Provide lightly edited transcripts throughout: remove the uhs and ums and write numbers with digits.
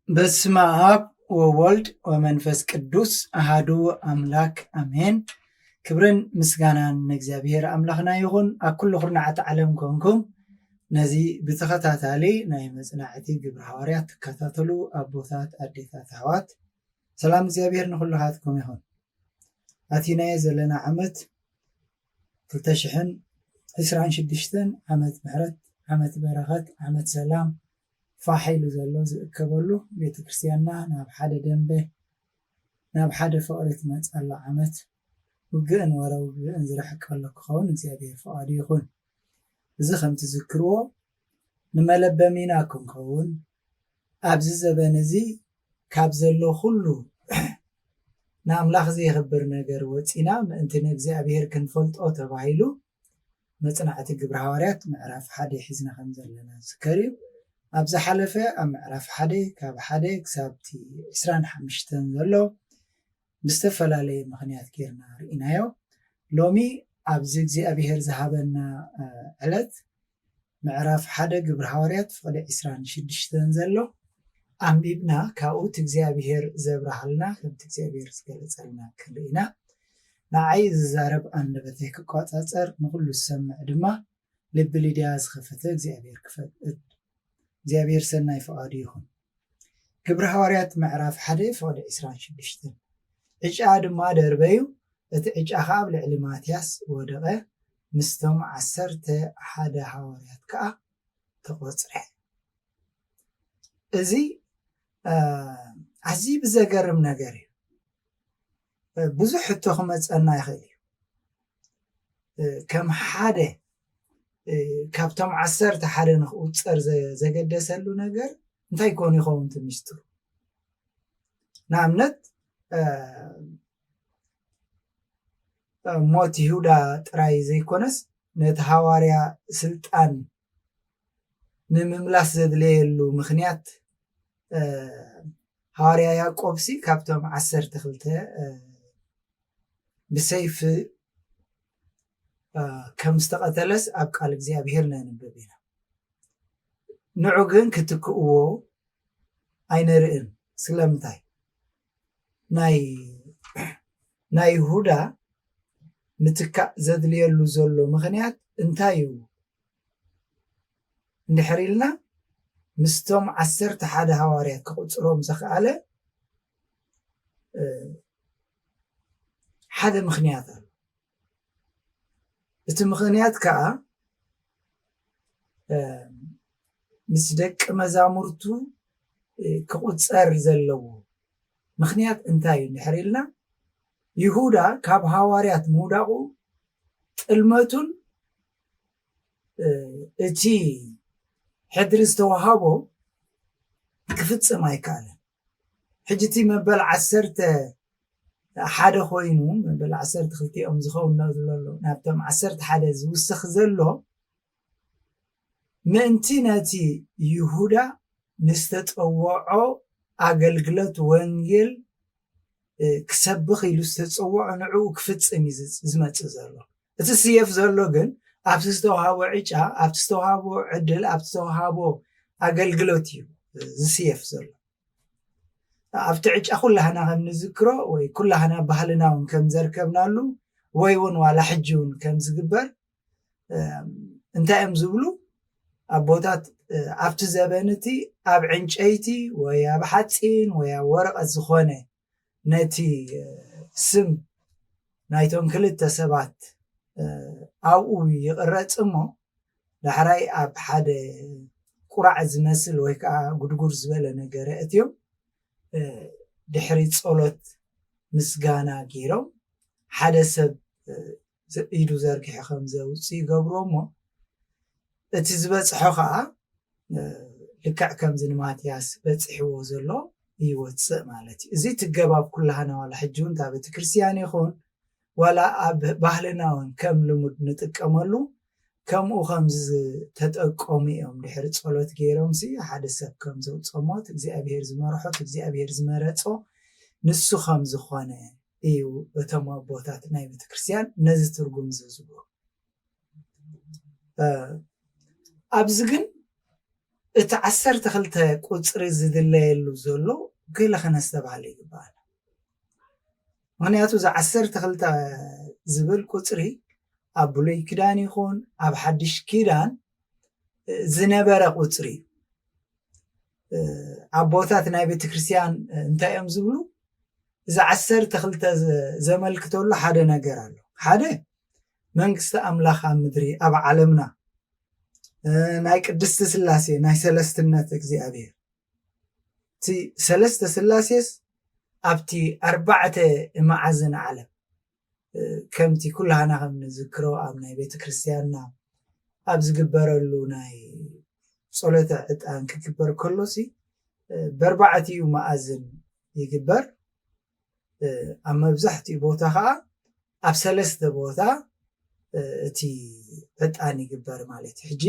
በስመ አብ ወወልድ ወመንፈስ ቅዱስ አሃዱ አምላክ አሜን። ክብርን ምስጋናን ንእግዚአብሔር አምላኽና ይኹን። ኣብ ኩሉ ኩርናዓት ዓለም ኮንኩም ነዚ ብተኸታታሊ ናይ መጽናዕቲ ግብረ ሐዋርያት ትከታተሉ ኣቦታት ኣዴታት ኣሕዋት ሰላም እግዚአብሔር ንኹላትኩም ይኹን። ኣቲናየ ዘለና ዓመት 2026 ዓመት ምሕረት ዓመት በረኸት ዓመት ሰላም ፋሒሉ ዘሎ ዝእከበሉ ቤተክርስትያንና ናብ ሓደ ደንበ ናብ ሓደ ፍቕሪ ትመፅኣላ ዓመት ውግእን ወረውግእን ዝረሕቀሉ ክኸውን እግዚአብሔር ፈቃዱ ይኹን። እዚ ከም ትዝክርዎ ንመለበሚና ክንከውን ኣብዚ ዘበን እዚ ካብ ዘሎ ኩሉ ንኣምላኽ ዘይኽብር ነገር ወፂና ምእንቲ ንእግዚአብሔር ክንፈልጦ ተባሂሉ መጽናዕቲ ግብረ ሐዋርያት ምዕራፍ 1 ሒዝና ከም ዘለና ዝዝከር እዩ። ኣብ ዝሓለፈ ኣብ ምዕራፍ 1 ካብ 1 ክሳብቲ 25 ዘሎ ብዝተፈላለየ ምኽንያት ጌርና ርኢናዮ። ሎሚ ኣብዚ እግዚኣብሔር ዝሃበና ዕለት ምዕራፍ 1 ግብረ ሐዋርያት ፍቕዲ 26 ዘሎ ኣንቢብና ካብኡ እግዚኣብሔር ዘብራህልና ከምቲ እግዚኣብሔር ዝገለፀልና ክርኢና ንዓይ ዝዛረብ ኣንደበተይ ክቆፃፀር ንኩሉ ዝሰምዕ ድማ ልቢ ልድያ ዝኸፈተ እግዚኣብሔር ክፈቅድ እግዚአብሔር ሰናይ ፈቃዱ ይኹን። ግብረ ሐዋርያት ምዕራፍ 1 ፍቕዲ 26 ዕጫ ድማ ደርበዩ እቲ ዕጫ ከዓ ኣብ ልዕሊ ማትያስ ወደቐ ምስቶም 11 ሐዋርያት ከዓ ተቆፅረ። እዚ ኣዝዩ ብዘገርም ነገር እዩ። ብዙሕ ሕቶ ክመፀና ይኽእል እዩ። ከም ሓደ ካብቶም 11 ንኽቁፀር ዘገደሰሉ ነገር እንታይ ኮን ይኸውን ትምስጥሩ? ንኣብነት ሞት ይሁዳ ጥራይ ዘይኮነስ ነቲ ሐዋርያ ስልጣን ንምምላስ ዘድለየሉ ምኽንያት ሐዋርያ ያዕቆብሲ ካብቶም 12 ብሰይፊ ከም ዝተቐተለስ ኣብ ቃል እግዚአብሔር ነንብብ ኢና። ንዑ ግን ክትክእዎ ኣይንርእን። ስለምንታይ? ናይ ይሁዳ ምትካእ ዘድልየሉ ዘሎ ምኽንያት እንታይ እዩ እንድሕር ኢልና ምስቶም 11 ሐዋርያት ክቁፅሮም ዘኽኣለ ሓደ ምኽንያት ኣሎ። እቲ ምኽንያት ከዓ ምስ ደቂ መዛሙርቱ ክቁፀር ዘለዎ ምኽንያት እንታይ እዩ እንድሕር ኢልና ይሁዳ ካብ ሐዋርያት ምውዳቑ ጥልመቱን እቲ ሕድሪ ዝተዋሃቦ ክፍፅም ኣይከኣለን። ሕጂ እቲ መበል 11 ኮይኑ መበል 12 ዝኸውን ዘሎ ናብቶም 11 ዝውስኽ ዘሎ ምእንቲ ነቲ ይሁዳ ንዝተፀውዖ ኣገልግሎት ወንጌል ክሰብኽ ኢሉ ዝተፀውዖ ንዕኡ ክፍፅም እዩ ዝመፅእ ዘሎ። እቲ ስየፍ ዘሎ ግን ኣብቲ ዝተዋሃቦ ዕጫ፣ ኣብቲ ዝተዋሃቦ ዕድል፣ ኣብቲ ዝተዋሃቦ ኣገልግሎት እዩ ዝስየፍ ዘሎ። ኣብቲ ዕጫ ኩላህና ከም ንዝክሮ ወይ ኩላህና ባህልና እውን ከም ዘርከብናሉ ወይ እውን ዋላ ሕጂ እውን ከም ዝግበር እንታይ እዮም ዝብሉ ኣቦታት ኣብቲ ዘበንቲ ኣብ ዕንጨይቲ ወይ ኣብ ሓፂን ወይ ኣብ ወረቐት ዝኾነ ነቲ ስም ናይቶም ክልተ ሰባት ኣብኡ ይቕረፅ እሞ ዳሕራይ ኣብ ሓደ ቁራዕ ዝመስል ወይ ከዓ ጉድጉድ ዝበለ ነገር እትዮም ድሕሪ ጸሎት ምስጋና ገይሮም ሓደ ሰብ ኢዱ ዘርጊሑ ከም ዘውፅእ ይገብሮ እሞ እቲ ዝበፅሖ ከዓ ልክዕ ከምዚ ንማትያስ በፂሕዎ ዘሎ ይወፅእ ማለት እዩ። እዚ ትገባብ ኩላህና ዋላ ሕጂ እውን ኣብ ቤተክርስትያን ይኹን ዋላ ኣብ ባህልና እውን ከም ልሙድ ንጥቀመሉ ከምኡ ከምዚ ተጠቀሙ እዮም። ድሕሪ ጸሎት ገይሮም ሓደ ሰብ ከም ዘውፀሞት እግዚኣብሔር ዝመርሖት እግዚኣብሔር ዝመረፆ ንሱ ከም ዝኾነ እዩ እቶም ኣቦታት ናይ ቤተክርስትያን ነዚ ትርጉም ዝህብዎ። ኣብዚ ግን እቲ 12 ቁፅሪ ዝድለየሉ ዘሎ ገለ ከነስተባሃለ ይግባል። ምክንያቱ እዚ 12 ዝብል ቁፅሪ ኣብ ብሉይ ኪዳን ይኹን ኣብ ሓድሽ ኪዳን ዝነበረ ቁፅሪ ኣቦታት ናይ ቤተክርስትያን እንታይ እዮም ዝብሉ? እዚ 12 ዘመልክተሉ ሓደ ነገር ኣሎ። ሓደ መንግስቲ ኣምላኽ ኣብ ምድሪ ኣብ ዓለምና ናይ ቅድስቲ ስላሴ ናይ ሰለስትነት እግዚኣብሔር እቲ ሰለስተ ስላሴስ ኣብቲ 4 መዓዝን ዓለም ከምቲ ኩላህና ከም ንዝክሮ ኣብ ናይ ቤተክርስትያንና ኣብ ዝግበረሉ ናይ ጸሎተ ዕጣን ክግበር ከሎሲ ብ4 መዓዝን ይግበር። ኣብ መብዛሕትኡ ቦታ ከዓ ኣብ 3 ቦታ እቲ ዕጣን ይግበር ማለት እዩ። ሕጂ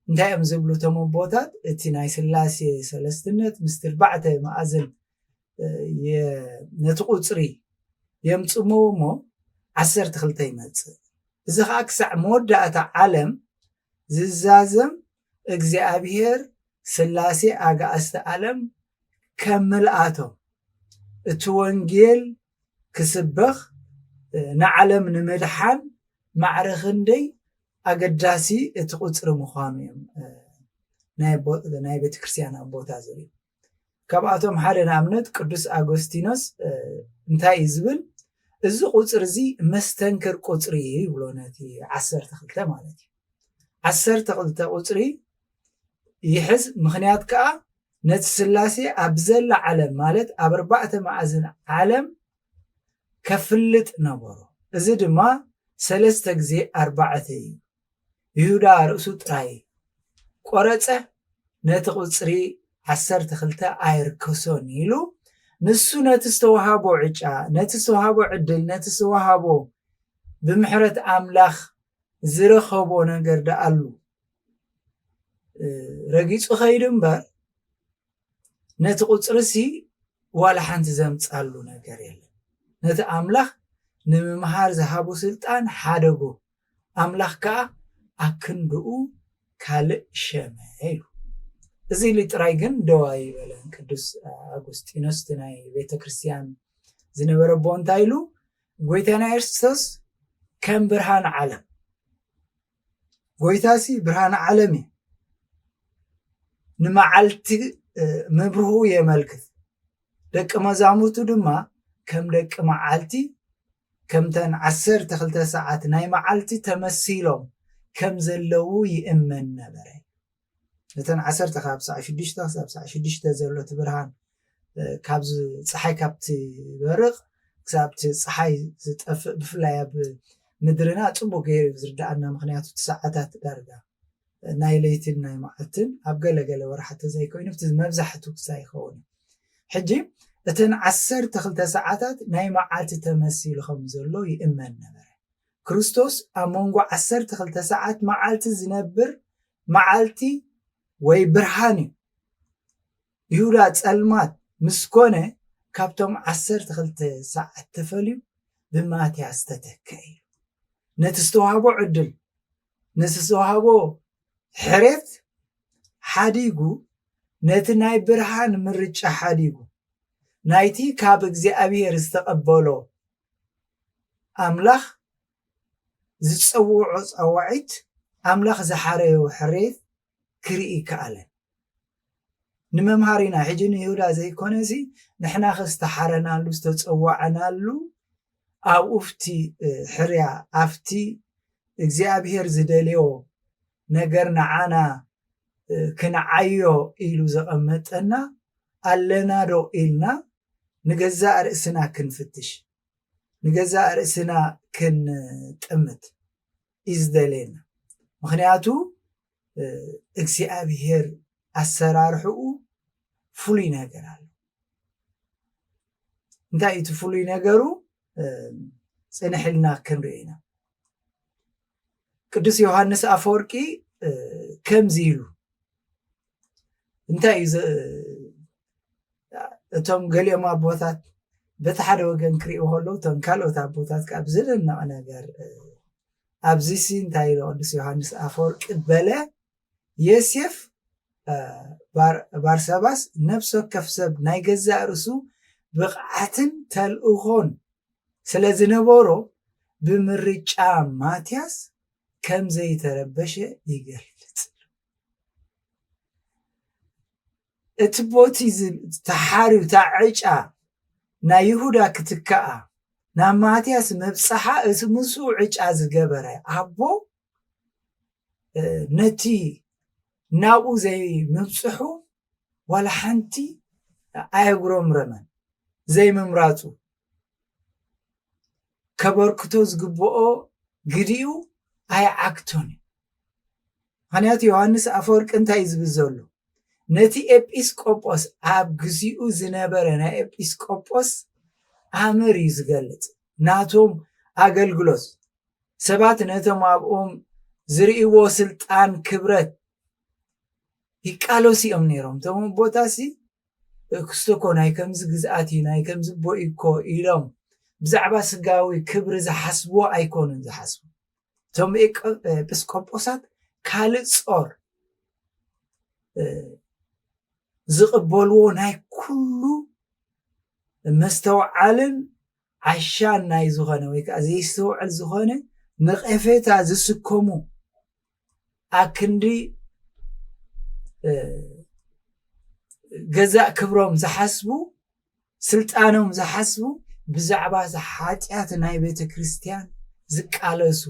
እንታይ እዮም ዝብሉ እቶም ኣቦታት? እቲ ናይ ስላሴ ሰለስትነት ምስቲ 4 መዓዝን ነቲ ቁፅሪ የምፅምዎ እሞ 12 ይመፅእ። እዚ ከዓ ክሳዕ መወዳእታ ዓለም ዝዛዘም እግዚኣብሔር ስላሴ ኣጋእዝቲ ዓለም ከም ምልኣቶም እቲ ወንጌል ክስበኽ ንዓለም ንምድሓን ማዕረ ክንደይ ኣገዳሲ እቲ ቁፅሪ ምዃኑ እዮም ናይ ቤተክርስትያን ኣቦታ ዝብሉ። ካብኣቶም ሓደ ንኣብነት ቅዱስ ኣጎስቲኖስ እንታይ እዩ ዝብል? እዚ ቁፅሪ እዚ መስተንክር ቁፅሪ ይብሎ ነቲ 12 ማለት እዩ። 12 ቁፅሪ ይሕዝ። ምክንያት ከዓ ነቲ ስላሴ ኣብ ዘላ ዓለም ማለት ኣብ 4 መዓዝን ዓለም ከፍልጥ ነበሮ። እዚ ድማ 3 ግዜ 4 እዩ። ይሁዳ ርእሱ ጥራይ ቆረፀ ነቲ ቁፅሪ 12 ኣይርከሶን ኢሉ ንሱ ነቲ ዝተዋሃቦ ዕጫ ነቲ ዝተዋሃቦ ዕድል ነቲ ዝተዋሃቦ ብምሕረት ኣምላኽ ዝረኸቦ ነገር ደኣሉ ረጊፁ ኸይድ እምበር ነቲ ቁፅሪሲ ዋላ ሓንቲ ዘምፃሉ ነገር የለን። ነቲ ኣምላኽ ንምምሃር ዝሃቦ ስልጣን ሓደጎ ኣምላኽ ከዓ ኣብ ክንድኡ ካልእ ሸመ ኢሉ እዚ ኢሉ ጥራይ ግን ደዋ ይበለን ቅዱስ ኣጎስጢኖስ ናይ ቤተክርስትያን ዝነበረ ቦ እንታይ ኢሉ? ጎይታና ክርስቶስ ከም ብርሃን ዓለም ጎይታሲ ብርሃን ዓለም እዩ ንመዓልቲ ምብርሁ የመልክት ደቂ መዛሙርቱ ድማ ከም ደቂ መዓልቲ ከምተን 12 ሰዓት ናይ መዓልቲ ተመሲሎም ከም ዘለዉ ይእመን ነበረ። እተን 10 ካብ ሰዓት 6 ክሳብ ሰዓት 6 ዘሎ እቲ ብርሃን ካብዚ ፀሓይ ካብቲ በርቕ ክሳብቲ ፀሓይ ዝጠፍእ ብፍላይ ኣብ ምድርና ፅቡቅ ገይሩ ዝርዳእና። ምክንያቱ እቲ ሰዓታት ዳርጋ ናይ ለይትን ናይ መዓልትን ኣብ ገለገለ ወራሕቲ ዘይኮይኑ እቲ መብዛሕትኡ ክሳብ ይኸውን። ሕጂ እተን 12 ሰዓታት ናይ መዓልቲ ተመሲሉ ከም ዘሎ ይእመን ነበረ። ክርስቶስ ኣብ መንጎ 12 ሰዓት መዓልቲ ዝነብር መዓልቲ ወይ ብርሃን እዩ። ይሁዳ ጸልማት ምስ ኮነ ካብቶም 12 ሰዓት ተፈልዩ ብማትያስ ተተክአ እዩ። ነቲ ዝተዋህቦ ዕድል ነቲ ዝተዋህቦ ሕሬት ሓዲጉ ነቲ ናይ ብርሃን ምርጫ ሓዲጉ ናይቲ ካብ እግዚኣብሔር ዝተቐበሎ ኣምላኽ ዝፀውዖ ፀዋዒት ኣምላኽ ዝሓረዮ ሕሬት ክርኢ ከኣለን ንመምሃሪና። ሕጂ ንይሁዳ ዘይኮነ ሲ ንሕና ዝተሓረናሉ ዝተፀዋዕናሉ ኣብኡ ፍቲ ሕርያ ኣብቲ እግዚኣብሔር ዝደልዮ ነገር ንዓና ክንዓዮ ኢሉ ዘቐመጠና ኣለና ዶ ኢልና ንገዛእ ርእስና ክንፍትሽ ንገዛእ ርእስና ክንጥምት እዩ ዝደልየና። ምክንያቱ እግዚኣብሔር ኣሰራርሕኡ ፍሉይ ነገር ኣሎ እንታይ እቲ ፍሉይ ነገሩ ፅንሕ ኢልና ክንሪኦ ኢና ቅዱስ ዮሃንስ ኣፈወርቂ ከምዚ ኢሉ እንታይ እዩ እቶም ገሊኦም ኣቦታት በቲ ሓደ ወገን ክሪእዎ ከለዉ እቶም ካልኦት ኣቦታት ከዓ ብዝደነቕ ነገር ኣብዚ እንታይ ኢሉ ቅዱስ ዮሃንስ ኣፈወርቂ በለ ዮሴፍ ባርሳባስ ነብሲ ወከፍ ሰብ ናይ ገዛእ ርእሱ ብቕዓትን ተልእኾን ስለ ዝነበሮ ብምርጫ ማትያስ ከም ዘይተረበሸ ይገልጽ እቲ ቦቲ ተሓርዩ ታዕጫ ናይ ይሁዳ ክትከኣ ናብ ማትያስ መብፅሓ እቲ ምስኡ ዕጫ ዝገበረ ኣቦ ነቲ ናብኡ ዘይምብፅሑ ዋላ ሓንቲ ኣየጉረምረመን ዘይምምራፁ ከበርክቶ ዝግብኦ ግዲኡ ኣይዓግቶን ምክንያቱ ዮሃንስ ኣፈወርቂ እንታይ እዩ ዝብል ዘሎ ነቲ ኤጲስቆጶስ ኣብ ግዚኡ ዝነበረ ናይ ኤጲስቆጶስ ኣመር እዩ ዝገልጽ ናቶም ኣገልግሎት ሰባት ነቶም ኣብኦም ዝርእይዎ ስልጣን ክብረት ይቃሎስ እዮም ነይሮም እቶም ቦታሲ ክስተኮ ናይ ከምዚ ግዝኣት እዩ ናይ ከምዚ ቦ እኮ ኢሎም ብዛዕባ ስጋዊ ክብሪ ዝሓስብዎ ኣይኮኑን ዝሓስቡ እቶም ኤጲስቆጶሳት ካልእ ጾር ዝቕበልዎ ናይ ኩሉ መስተውዓልን ዓሻን ናይ ዝኾነ ወይ ከዓ ዘይስተውዕል ዝኾነ ነቐፌታ ዝስከሙ ኣብ ክንዲ ገዛእ ክብሮም ዝሓስቡ ስልጣኖም ዝሓስቡ ብዛዕባ ሓጢኣት ናይ ቤተ ክርስቲያን ዝቃለሱ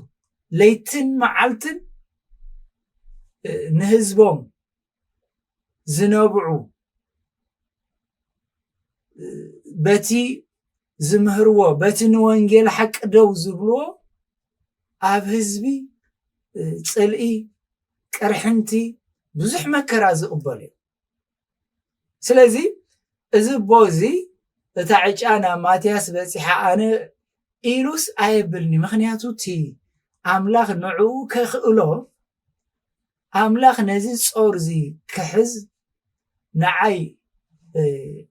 ለይትን መዓልትን ንህዝቦም ዝነብዑ በቲ ዝምህርዎ በቲ ንወንጌል ሓቂ ደው ዝብልዎ ኣብ ህዝቢ ፅልኢ ቅርሕንቲ ብዙሕ መከራ ዝቕበሉ እዩ ስለዚ እዚ ቦዚ እታ ዕጫ ናብ ማትያስ በፂሓ ኣነ ኢሉስ ኣየብልኒ ምክንያቱ እቲ ኣምላኽ ንዕኡ ከኽእሎ ኣምላኽ ነዚ ጾር እዚ ክሕዝ ንዓይ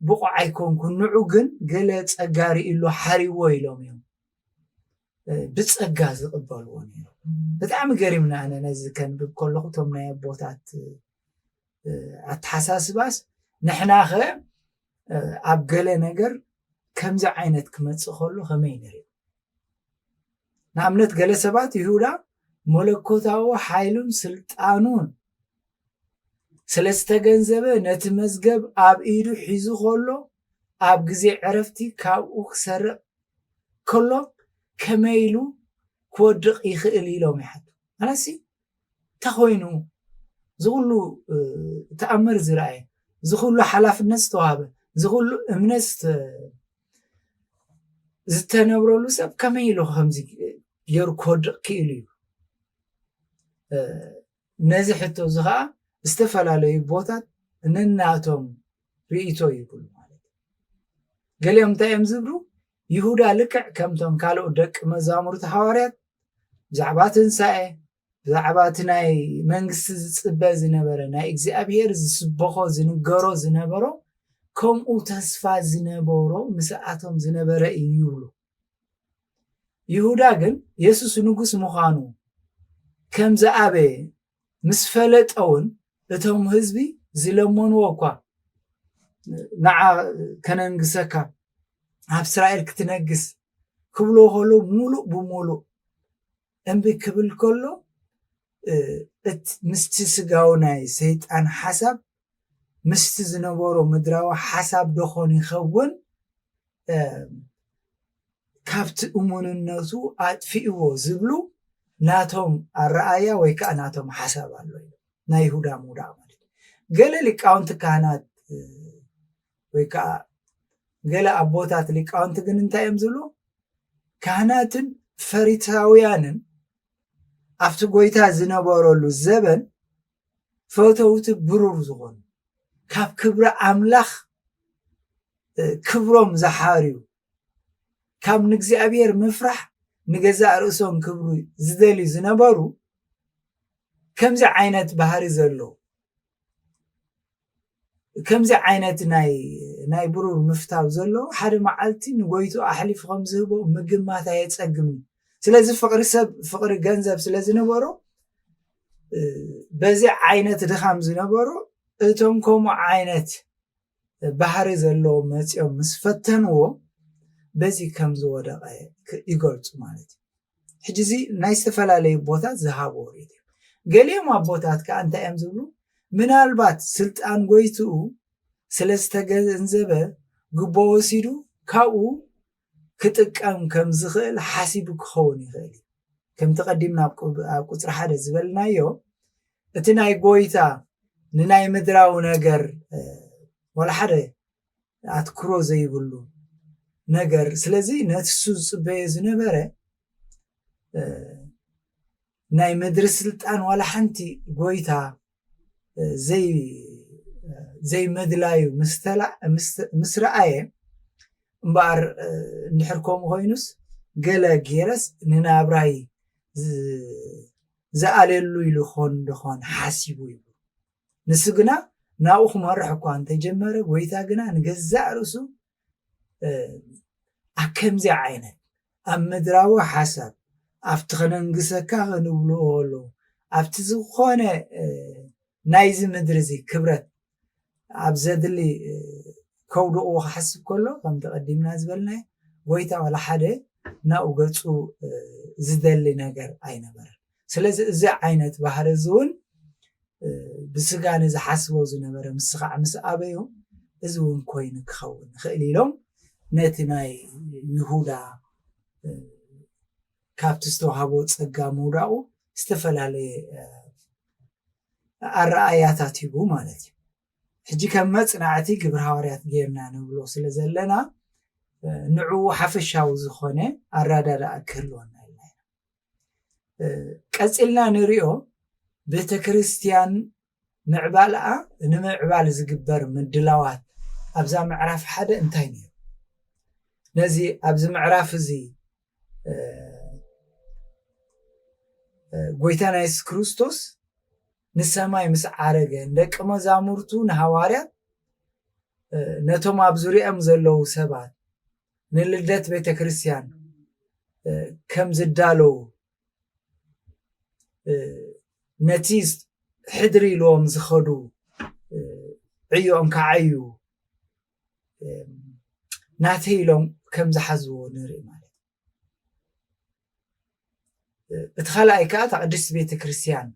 ብቑዕ ኣይኮንኩን ንዑ ግን ገለ ፀጋ ርኢሎ ሓሪዎ ኢሎም እዮም ብፀጋ ዝቕበልዎ ነይሩ ብጣዕሚ ገሪምና ኣነ ነዚ ከንብብ ከለኹ እቶም ናይ ኣቦታት ኣተሓሳስባስ ንሕና ኸ ኣብ ገለ ነገር ከምዚ ዓይነት ክመፅእ ከሎ ከመይ ንሪኦ ንኣብነት ገለ ሰባት ይሁዳ መለኮታዊ ሓይሉን ስልጣኑን ስለ ዝተገንዘበ ነቲ መዝገብ ኣብ ኢዱ ሒዙ ከሎ ኣብ ግዜ ዕረፍቲ ካብኡ ክሰርቕ ከሎ ከመይ ኢሉ ክወድቕ ይኽእል ኢሎም ይሓቱ ኣነሲ እንተኾይኑ ዝኩሉ ተኣምር ዝረኣየ ዝኩሉ ሓላፍነት ዝተዋሃበ ዝኩሉ እምነት ዝተነብረሉ ሰብ ከመይ ኢሉ ከምዚ ገይሩ ክወድቕ ክኢሉ እዩ ነዚ ሕቶ እዚ ከዓ ዝተፈላለዩ ቦታት ነናቶም ርእይቶ ይብሉ ማለት ገሊኦም እንታይ እዮም ዝብሉ ይሁዳ ልክዕ ከምቶም ካልኦት ደቂ መዛሙርቲ ሓዋርያት ብዛዕባ ትንሳኤ ብዛዕባ እቲ ናይ መንግስቲ ዝፅበ ዝነበረ ናይ እግዚኣብሔር ዝስበኾ ዝንገሮ ዝነበሮ ከምኡ ተስፋ ዝነበሮ ምስኣቶም ዝነበረ እዩ ይብሉ ይሁዳ ግን የሱስ ንጉስ ምዃኑ ከም ዝኣበየ ምስ ፈለጠውን እቶም ህዝቢ ዝለመንዎ እኳ ንዓ ከነንግሰካ ኣብ እስራኤል ክትነግስ ክብሎ ከሎ ሙሉእ ብሙሉእ እምቢ ክብል ከሎ ምስቲ ስጋዊ ናይ ሰይጣን ሓሳብ ምስቲ ዝነበሮ ምድራዊ ሓሳብ ደኾን ይኸውን ካብቲ እሙንነቱ ኣጥፊእዎ ዝብሉ ናቶም ኣረኣያ ወይ ከዓ ናቶም ሓሳብ ኣሎ ናይ ይሁዳ ምውዳቕ ማለት ገለ ሊቃውንቲ ካህናት ወይ ከዓ ገለ ኣቦታት ሊቃውንቲ ግን እንታይ እዮም ዝብሉ ካህናትን ፈሪሳውያንን ኣብቲ ጎይታ ዝነበረሉ ዘበን ፈተውቲ ብሩር ዝኾኑ ካብ ክብሪ ኣምላኽ ክብሮም ዝሓርዩ ካብ ንእግዚአብሔር ምፍራሕ ንገዛእ ርእሶም ክብሩ ዝደልዩ ዝነበሩ ከምዚ ዓይነት ባህሪ ዘለዎ ከምዚ ዓይነት ናይ ብሩር ምፍታው ዘለዎ ሓደ መዓልቲ ንጎይቱ ኣሕሊፉ ከም ዝህቦ ምግማት ኣየፀግምን ስለዚ ፍቅሪ ሰብ ፍቅሪ ገንዘብ ስለ ዝነበሮ በዚ ዓይነት ድኻም ዝነበሮ እቶም ከምኡ ዓይነት ባህሪ ዘለዎ መፂኦም ምስ ፈተንዎ በዚ ከም ዝወደቐ ይገልጹ ማለት እዩ ሕጂ እዚ ናይ ዝተፈላለዩ ቦታት ዝሃቦ ሬት ገሊኦም ኣቦታት ከዓ እንታይ እዮም ዝብሉ ምናልባት ስልጣን ጎይትኡ ስለ ዝተገንዘበ ግቦ ወሲዱ ካብኡ ክጥቀም ከም ዝኽእል ሓሲቡ ክኸውን ይኽእል ከም ተቀዲምና ኣብ ቁፅሪ 1 ዝበልናዮ እቲ ናይ ጎይታ ንናይ ምድራዊ ነገር ወላ ሓደ ኣትኩሮ ዘይብሉ ነገር ስለዚ ነቲ እሱ ዝፅበዮ ዝነበረ ናይ ምድሪ ስልጣን ዋላ ሓንቲ ጎይታ ዘይመድላዩ ምስ ረኣየ እምበኣር እንድሕር ከምኡ ኮይኑስ ገለ ጌረስ ንናብራይ ዝኣልየሉ ኢሉ ክኾን ድኾን ሓሲቡ እዩ ንሱ ግና ናብኡ ክመርሕ እኳ እንተጀመረ ጎይታ ግና ንገዛእ ርእሱ ኣብ ከምዚ ዓይነት ኣብ ምድራዊ ሓሳብ ኣብቲ ክነንግሰካ ክንብልዎ ኣሎ ኣብቲ ዝኾነ ናይዚ ምድሪ እዚ ክብረት ኣብ ዘድሊ ከውድቕዎ ክሓስብ ከሎ ከም ተቐዲምና ዝበልናዮ ጎይታ ዋላ ሓደ ናብኡ ገፁ ዝደሊ ነገር ኣይነበረን ስለዚ እዚ ዓይነት ባህሪ እዚ እውን ብስጋ ንዝሓስቦ ዝነበረ ምስ ከዓ ምስ ኣበዩ እዚ እውን ኮይኑ ክኸውን ይኽእል ኢሎም ነቲ ናይ ይሁዳ ካብቲ ዝተዋሃቦ ፀጋ ምውዳቑ ዝተፈላለየ ኣረኣያታት ሂቡ ማለት እዩ ሕጂ ከም መፅናዕቲ ግብረ ሃዋርያት ጌርና ንብሎ ስለ ዘለና ንዕኡ ሓፈሻዊ ዝኾነ ኣረዳድኣ ክህልወና ኢልና ቀፂልና ንሪኦ ቤተ ክርስቲያን ምዕባልኣ ንምዕባል ዝግበር ምድላዋት ኣብዛ ምዕራፍ ሓደ እንታይ ነይሩ ነዚ ኣብዚ ምዕራፍ እዚ ጎይታና ኢየሱስ ክርስቶስ ንሰማይ ምስ ዓረገ ደቂ መዛሙርቱ ንሃዋርያት ነቶም ኣብ ዙርያኦም ዘለዉ ሰባት ንልደት ቤተ ክርስቲያን ከም ዝዳለዉ ነቲ ሕድሪ ኢሎም ዝኸዱ ዕዮኦም ከዓዩ ናተይ ኢሎም ከም ዝሓዝዎ ንርኢ ማለት እቲ ካልኣይ ከዓ እታ ቅድስቲ ቤተ ክርስቲያን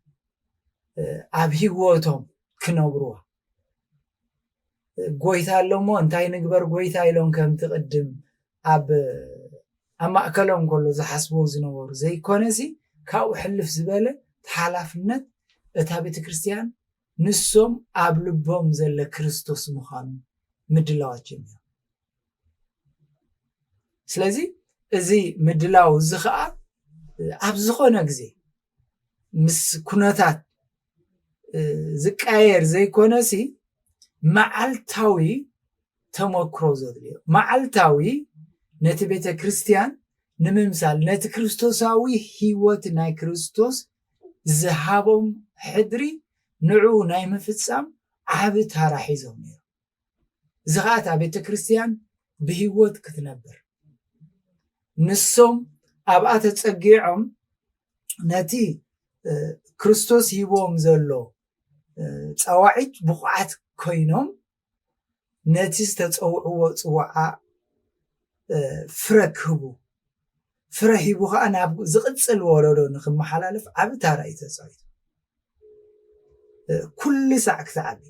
ኣብ ሂወቶም ክነብሩዋ ጎይታ ኣሎሞ እንታይ ንግበር ጎይታ ኢሎም ከም ትቅድም ኣብ ማእከሎም ከሎ ዝሓስብዎ ዝነበሩ ዘይኮነሲ ካብኡ ሕልፍ ዝበለ ሓላፍነት እታ ቤተ ክርስቲያን ንሶም ኣብ ልቦም ዘለ ክርስቶስ ምዃኑ ምድላዋት ጀሚሩ ስለዚ እዚ ምድላው እዚ ከዓ ኣብ ዝኾነ ግዜ ምስ ኩነታት ዝቃየር ዘይኮነሲ መዓልታዊ ተመክሮ ዘድልዮ መዓልታዊ ነቲ ቤተ ክርስቲያን ንምምሳል ነቲ ክርስቶሳዊ ሂወት ናይ ክርስቶስ ዝሃቦም ሕድሪ ንዑ ናይ ምፍፃም ዓብ ታራ ሒዞም ነይሩ እዚ ከዓ እታ ቤተ ክርስቲያን ብሂወት ክትነብር ንሶም ኣብኣ ተፀጊዖም ነቲ ክርስቶስ ሂቦም ዘሎ ፀዋዒት ብቑዓት ኮይኖም ነቲ ዝተፀውዕዎ ፅዋዓ ፍረ ክህቡ ፍረ ሂቡ ከዓ ናብ ዝቕፅል ወለዶ ንክመሓላለፍ ዓብ ታራ እዩ ተፃዊቱ ኩሉ ሳዕ ክትዓቢ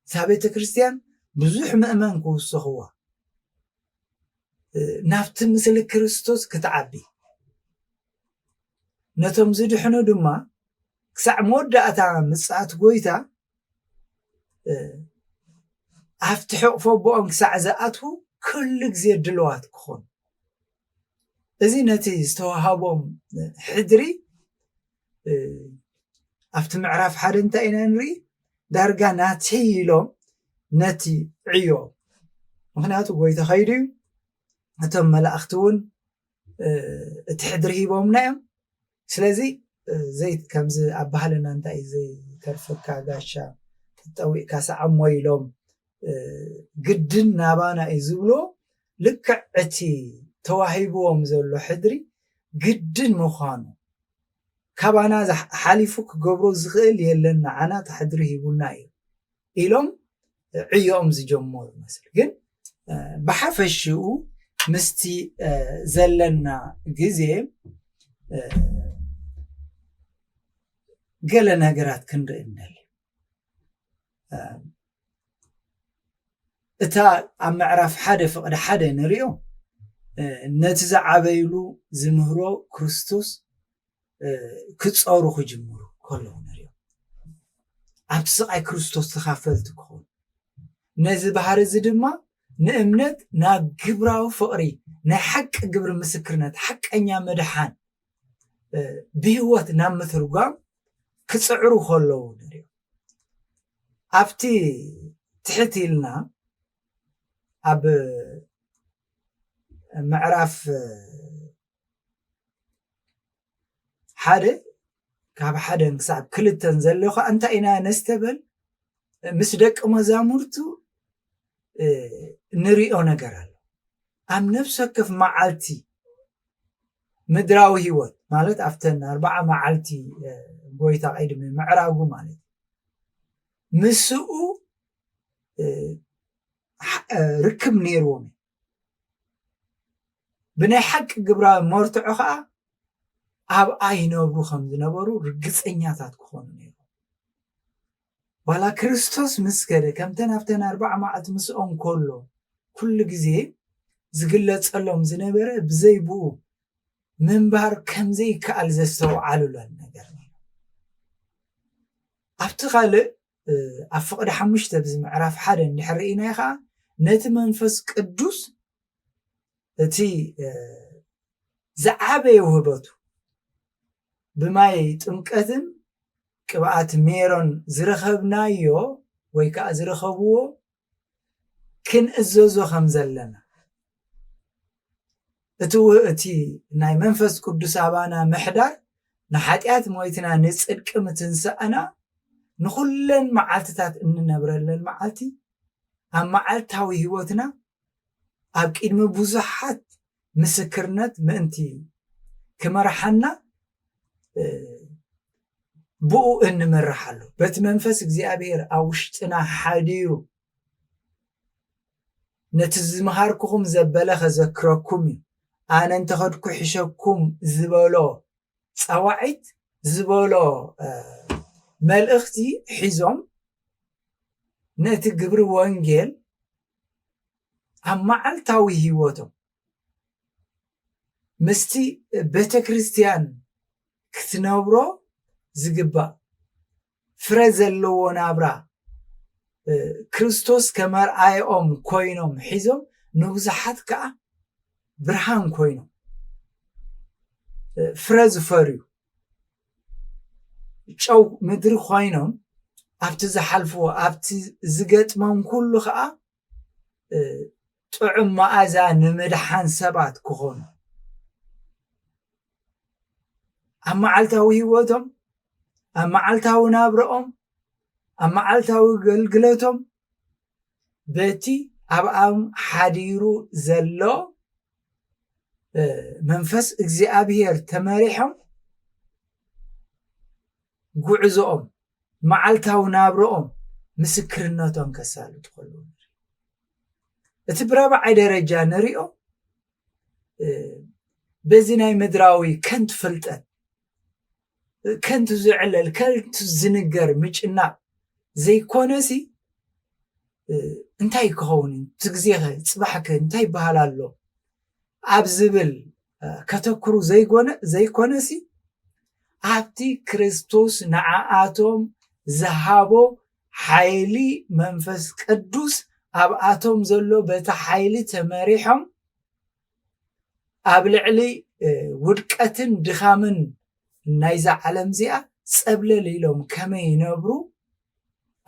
እታ ቤተ ክርስቲያን ብዙሕ ምእመን ክውስኽዋ ናብቲ ምስሊ ክርስቶስ ክትዓቢ ነቶም ዝድሕኑ ድማ ክሳዕ መወዳእታ ምጽኣት ጎይታ ኣብቲ ሕቕፎ ቦኦም ክሳዕ ዝኣትዉ ኩሉ ግዜ ድልዋት ክኾኑ እዚ ነቲ ዝተዋሃቦም ሕድሪ ኣብቲ ምዕራፍ ሓደ እንታይ ኢና ንርኢ ዳርጋ ናተይ ኢሎም نتي عيو مخنياتو قويتا خيديو أتم ملاأختون تحدره بومنايم سلازي زي كمز أبهالنا انتاي زي كرفكا غاشا تطوي كاسا عمويلوم قدن نابانا إزولو لك عتي تواهيبوهم زولو حدري قدن مخانو كابانا حاليفوك قبرو زغيل يلنا عنا تحدره بنايم إلوم عيوم زجمور مثلا جن بحفشو مستي زلنا جزء قالنا قرات كنرئ النالي اتا عم عرف حدا فقد حدا نريو نتزع عبيلو زمهرو كريستوس كتصورو خجمرو كله نريو عبسقاي كريستوس تخافلت كون نزي بحر زدما نأمنت نا جبراو فقري نا حق جبر مسكرنت حق أنيا مدحان بهوت نام مثرقام كتصعرو خلو نريو أفتي تحتي لنا أب معرف حدا كاب حدا نكسب كل تنزلخ أنت إنا نستبل مسدك مزامرتو نريو نقرال أم نفسك كيف معالتي مدراوي هيوت مالت أفتن 4 معالتي بويتا عيد من معراقو مالت مسؤو ركب نيرومي بني حق قبرا مرتعو خا أب أي نبرو خمز نبرو رقص إنياتات كخونو نيرو ولا كريستوس مسكرة كم تنفتن 4 معت مسؤون كله كل جزء زقلت صلهم زنبرة بزيبو من بار كم زي كالزستو على النجار أفتقال أفقد حمشت بزم عرف حدا نحرقنا يا خا نت منفس قدوس تي زعبه وهبته بما يتنقتن كبعات ميرون زرخبنايو ويكا زرخبوه كن ازوزو خمزلنا اتو اتي ناي منفس قدوس عبانا محدار نحاتيات مويتنا نصدق متنسأنا نخلن معالتات اننبرلن معالتي ام معالتاوي هيوتنا اب قدم بوزحات مسكرنت منتي كمرحنا بو ان مرحلو بت منفس እግዚአብሔር አውሽጥና ሓዲሩ ነትዝመሃርኩኹም ዘበለ ከዘክረኩም ኣነ እንተኸድኩ ሕሸኩም ዝበሎ ጸዋዒት ዝበሎ መልእኽቲ ሒዞም ነቲ ግብሪ ወንጌል ኣብ መዓልታዊ ህይወቶም ምስቲ ቤተ ክርስቲያን ክትነብሮ ዝግባ ፍረ ዘለዎ ናብራ ክርስቶስ ከመርኣዮም ኮይኖም ሒዞም ንብዙሓት ከዓ ብርሃን ኮይኖም ፍረ ዝፈርዩ ጨው ምድሪ ኮይኖም ኣብቲ ዝሓልፍዎ ኣብቲ ዝገጥሞም ኩሉ ከዓ ጥዑም መዓዛ ንምድሓን ሰባት ክኾኑ ኣብ መዓልታዊ ህይወቶም ኣብ መዓልታዊ ናብረኦም ኣብ መዓልታዊ ገልግሎቶም በቲ ኣብኦም ሓዲሩ ዘሎ መንፈስ እግዚኣብሔር ተመሪሖም ጉዕዞኦም መዓልታዊ ናብረኦም ምስክርነቶም ከሳልጡ ከለዉ እቲ ብራብዓይ ደረጃ ንሪኦ በዚ ናይ ምድራዊ ከንቱ ፍልጠት ከንቱ ዝዕለል ከንቱ ዝንገር ምጭናቕ ዘይኮነሲ እንታይ ክኸውን ትግዜኸ ፅባሕከ እንታይ ይበሃል ኣሎ ኣብ ዝብል ከተክሩ ዘይኮነሲ ኣብቲ ክርስቶስ ንዓኣቶም ዝሃቦ ሓይሊ መንፈስ ቅዱስ ኣብ ኣቶም ዘሎ በቲ ሓይሊ ተመሪሖም ኣብ ልዕሊ ውድቀትን ድኻምን ናይዛ ዓለም እዚኣ ፀብለል ኢሎም ከመይ ይነብሩ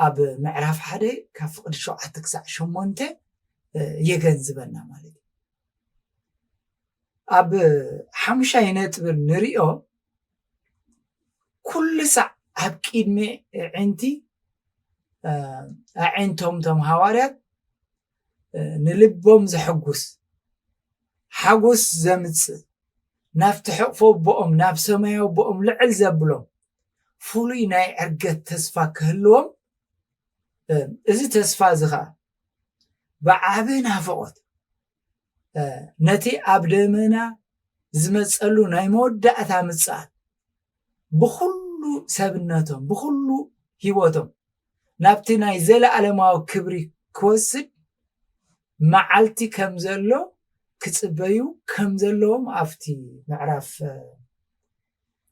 ኣብ ምዕራፍ 1 ካብ ፍቅዲ 7 ክሳብ 8 የገንዝበና ማለት እዩ። ኣብ 5 ነጥብ ንሪኦ ኩሉ ሳዕ ኣብ ቅድሚ ኣዕንቲ ኣዕንቶም ቶም ሃዋርያት ንልቦም ዘሐጉስ ሓጎስ ዘምፅእ ናብቲ ሕቕፎ ቦኦም ናብ ሰማያዊ ቦኦም ልዕል ዘብሎም ፍሉይ ናይ ዕርገት ተስፋ ክህልዎም እዚ ተስፋ እዚ ከዓ ብዓቢ ናፍቆት ነቲ ኣብ ደመና ዝመፀሉ ናይ መወዳእታ ምፅኣት ብኩሉ ሰብነቶም ብኩሉ ሂወቶም ናብቲ ናይ ዘለኣለማዊ ክብሪ ክወስድ መዓልቲ ከም ዘሎ ክፅበዩ ከም ዘለዎም ኣብቲ ምዕራፍ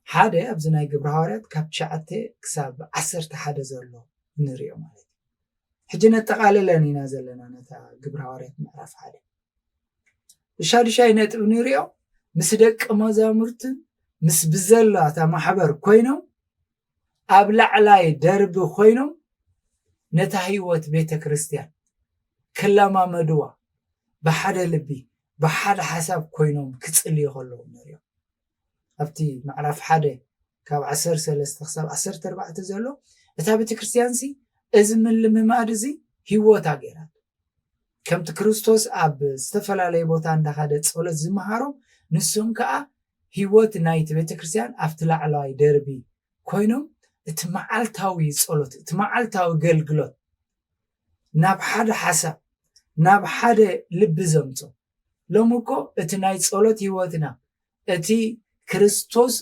1 ኣብዚ ናይ ግብረ ሃዋርያት ካብ 9 ክሳብ 11 ዘሎ ንሪኦ ማለት እዩ። ሕጂ ነጠቃልለን ኢና ዘለና ነታ ግብረ ሃዋርያት ምዕራፍ 1 ብሻድሻይ ነጥብ ንሪኦ ምስ ደቂ መዛሙርትን ምስ ብዘላታ ማሕበር ኮይኖም ኣብ ላዕላይ ደርቢ ኮይኖም ነታ ህይወት ቤተ ክርስቲያን ክለማመድዋ ብሓደ ልቢ ብሓደ ሓሳብ ኮይኖም ክፅልዩ ከለዉ ንሪኦ ኣብቲ ምዕራፍ 1 ካብ 13 ክሳብ 14 ዘሎ እታ ቤተ ክርስቲያን እዚ ምልምማድ እዚ ሂወታ ገይራት ከምቲ ክርስቶስ ኣብ ዝተፈላለየ ቦታ እንዳኻደ ጸሎት ዝመሃሮም ንሶም ከዓ ሂወት ናይቲ ቤተ ክርስቲያን ኣብቲ ላዕለዋይ ደርቢ ኮይኖም እቲ መዓልታዊ ጸሎት እቲ መዓልታዊ አገልግሎት ናብ ሓደ ሓሳብ ናብ ሓደ ልቢ ዘምጾ ሎሚ እኮ እቲ ናይ ጸሎት ሂወትና እቲ ክርስቶስ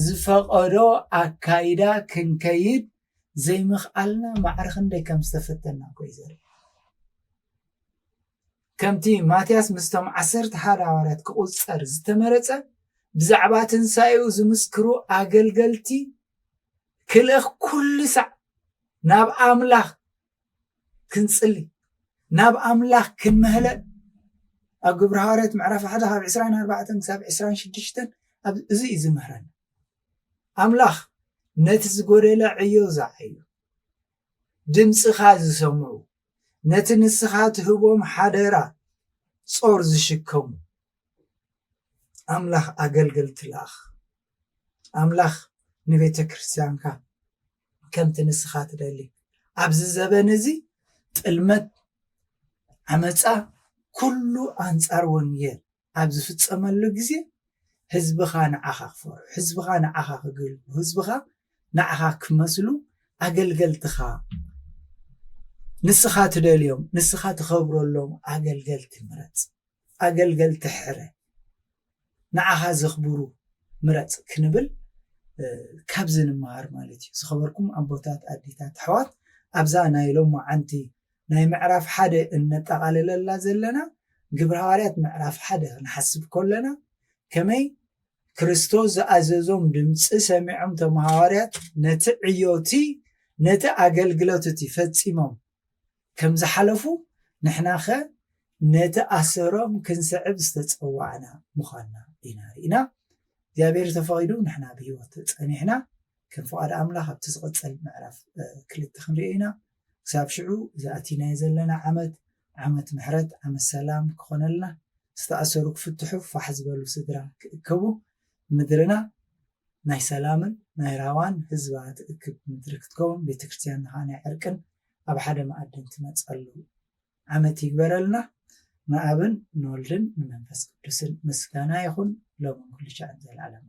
ዝፈቐዶ ኣካይዳ ክንከይድ ዘይምኽኣልና ማዕረ ክንደይ ከም ዝተፈተና ኮይ ዘርኢ ከምቲ ማትያስ ምስቶም 11 ሃዋርያት ክቁፀር ዝተመረፀ ብዛዕባ ትንሳኤኡ ዝምስክሩ ኣገልገልቲ ክልእኽ ኩሉ ሳዕ ናብ ኣምላኽ ክንፅሊ ናብ ኣምላኽ ክንምህለል ኣብ ግብረ ሃዋርያት ምዕራፍ 1 ካብ 24 ክሳብ 26 እዚ እዩ ዝምህረና ኣምላኽ ነቲ ዝጎደለ ዕዮ ዝዓዩ ድምፅኻ ዝሰምዑ ነቲ ንስኻ ትህቦም ሓደራ ጾር ዝሽከሙ ኣምላኽ ኣገልገልቲ ለኣኽ ኣምላኽ ንቤተ ክርስቲያንካ ከምቲ ንስኻ ትደሊ ኣብዚ ዘበን እዚ ጥልመት ዓመፃ ኩሉ ኣንጻር ወንጌል ኣብ ዝፍፀመሉ ግዜ ህዝብኻ ንዓኻ ክፈርሑ ህዝብኻ ንዓኻ ክግልቡ ህዝብኻ ንዓኻ ክመስሉ ኣገልገልትኻ ንስኻ ትደልዮም ንስኻ ትኸብረሎም ኣገልገልቲ ምረፅ ኣገልገልቲ ሕረ ንዓኻ ዘኽብሩ ምረፅ ክንብል ካብዚ ንምሃር ማለት እዩ። ዝኸበርኩም ኣቦታት ኣዴታት ኣሕዋት ኣብዛ ናይ ሎማዓንቲ ናይ ምዕራፍ 1 እነጠቃልለላ ዘለና ግብረ ሃዋርያት ምዕራፍ 1 ክንሓስብ ከለና ከመይ ክርስቶስ ዝኣዘዞም ድምፂ ሰሚዖም ቶም ሃዋርያት ነቲ ዕዮቲ ነቲ ኣገልግሎት ፈፂሞም ከም ዝሓለፉ ንሕና ኸ ነቲ ኣሰሮም ክንስዕብ ዝተፀዋዕና ምዃንና ኢና ርኢና እግዚኣብሔር ተፈቒዱ ንሕና ብሂወት ፀኒሕና ከም ፍቓድ ኣምላኽ ኣብቲ ዝቕፀል ምዕራፍ 2 ክንሪኦ ኢና ክሳብ ሽዑ ዝኣቲናዮ ዘለና ዓመት ምሕረት ዓመት ሰላም ክኾነልና ዝተኣሰሩ ክፍትሑ ፋሕ ዝበሉ ስድራ ክእከቡ ምድርና ናይ ሰላምን ናይ ራዋን ህዝባ ትእክብ ምድሪ ክትከውን ቤተክርስትያን ከዓ ናይ ዕርቅን ኣብ ሓደ መኣድን ትመፀሉ ዓመት ይግበረልና ንኣብን ንወልድን ንመንፈስ ቅዱስን ምስጋና ይኹን ሎምን ኩሉ ሻዕ ዘለዓለም